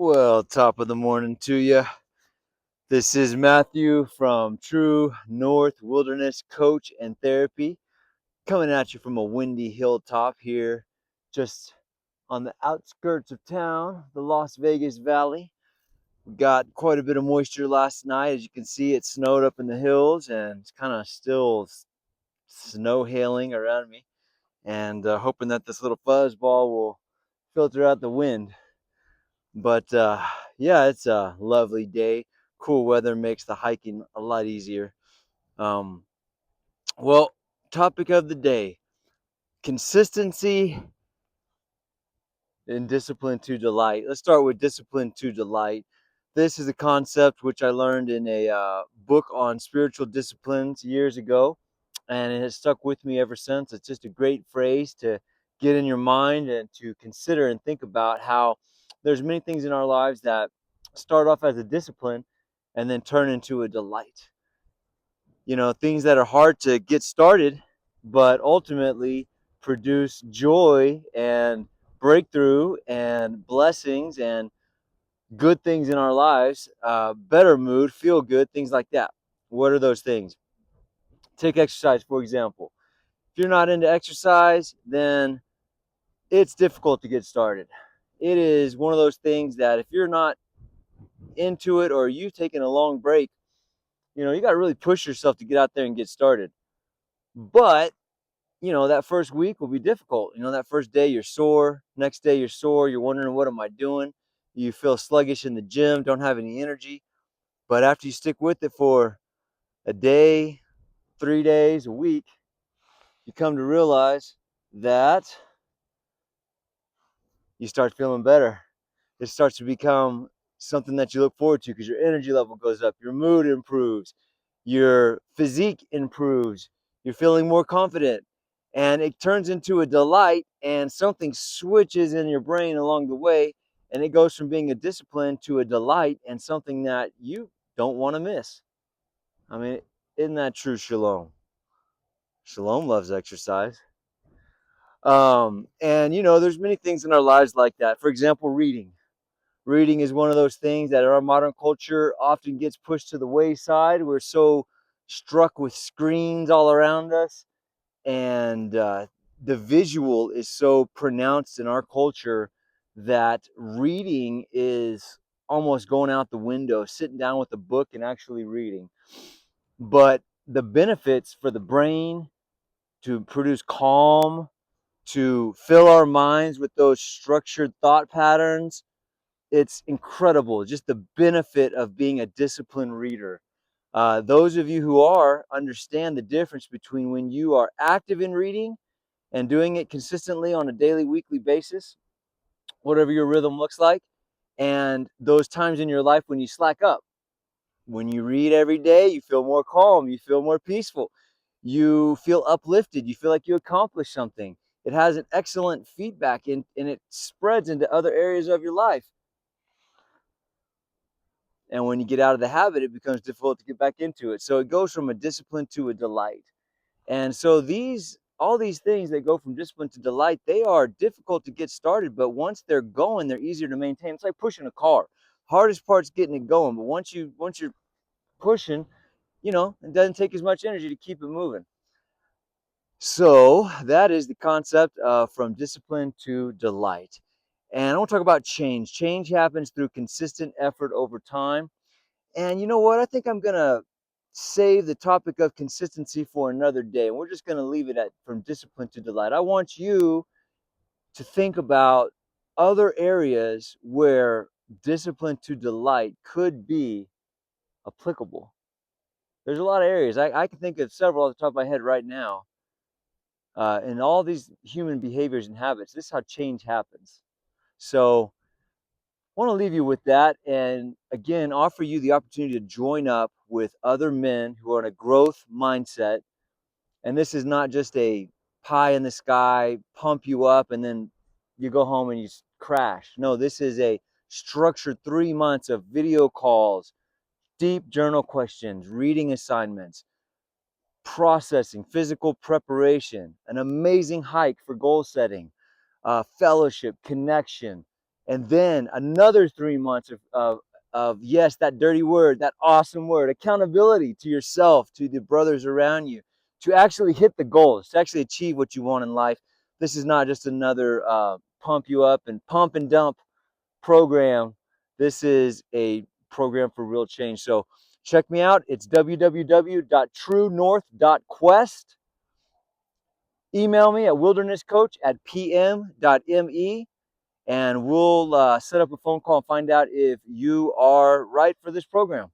Well, top of the morning to you. This is Matthew from True North Wilderness Coach and Therapy, coming at you from a windy hilltop here, just on the outskirts of town, the Las Vegas Valley. We got quite a bit of moisture last night. As you can see, it snowed up in the hills, and it's kind of still snow hailing around me. And hoping that this little fuzzball will filter out the wind. But yeah, it's a lovely day. Cool weather makes the hiking a lot easier. Um, well, topic of the day: consistency and discipline to delight. Let's start with discipline to delight. This is a concept which I learned in a book on spiritual disciplines years ago, and it has stuck with me ever since. It's just a great phrase to get in your mind and to consider and think about how there's many things in our lives that start off as a discipline and then turn into a delight. Things that are hard to get started, but ultimately produce joy and breakthrough and blessings and good things in our lives, better mood, feel good, things like that. What are those things? Take exercise, for example. If you're not into exercise, then it's difficult to get started. It is one of those things that if you're not into it or you've taken a long break, you got to really push yourself to get out there and get started. But that first week will be difficult. That first day you're sore, next day you're sore, you're wondering, what am I doing? You feel sluggish in the gym, don't have any energy. But after you stick with it for a day, 3 days, a week, you come to realize that you start feeling better. It starts to become something that you look forward to because your energy level goes up, your mood improves, your physique improves, you're feeling more confident, and it turns into a delight, and something switches in your brain along the way, and it goes from being a discipline to a delight and something that you don't want to miss. I mean, isn't that true, Shalom? Shalom loves exercise. And there's many things in our lives like that. For example, reading. Reading is one of those things that in our modern culture often gets pushed to the wayside. We're so struck with screens all around us, and the visual is so pronounced in our culture that reading is almost going out the window, sitting down with a book and actually reading. But the benefits for the brain to produce calm, to fill our minds with those structured thought patterns, it's incredible. Just the benefit of being a disciplined reader. Those of you who are understand the difference between when you are active in reading and doing it consistently on a daily, weekly basis, whatever your rhythm looks like, and those times in your life when you slack up. When you read every day, you feel more calm, you feel more peaceful, you feel uplifted, you feel like you accomplished something. It has an excellent feedback and it spreads into other areas of your life. And when you get out of the habit, it becomes difficult to get back into it. So it goes from a discipline to a delight. And so all these things that go from discipline to delight, they are difficult to get started, but once they're going, they're easier to maintain. It's like pushing a car. Hardest part's getting it going, but once you're pushing, it doesn't take as much energy to keep it moving. So that is the concept from discipline to delight. And I want to talk about change. Change happens through consistent effort over time. And you know what? I think I'm going to save the topic of consistency for another day. And we're just going to leave it at from discipline to delight. I want you to think about other areas where discipline to delight could be applicable. There's a lot of areas. I can think of several off the top of my head right now. In all these human behaviors and habits, this is how change happens. So I want to leave you with that, and again offer you the opportunity to join up with other men who are in a growth mindset. And this is not just a pie in the sky, pump you up, and then you go home and you crash. No, this is a structured 3 months of video calls, deep journal questions, reading assignments, processing, physical preparation, an amazing hike for goal setting, fellowship, connection, And then another 3 months yes, that dirty word, that awesome word, accountability to yourself, to the brothers around you, to actually hit the goals, to actually achieve what you want in life. This is not just another pump you up and pump and dump program. This is a program for real change. So check me out. It's www.truenorth.quest. Email me at wildernesscoach@pm.me, and we'll set up a phone call and find out if you are right for this program.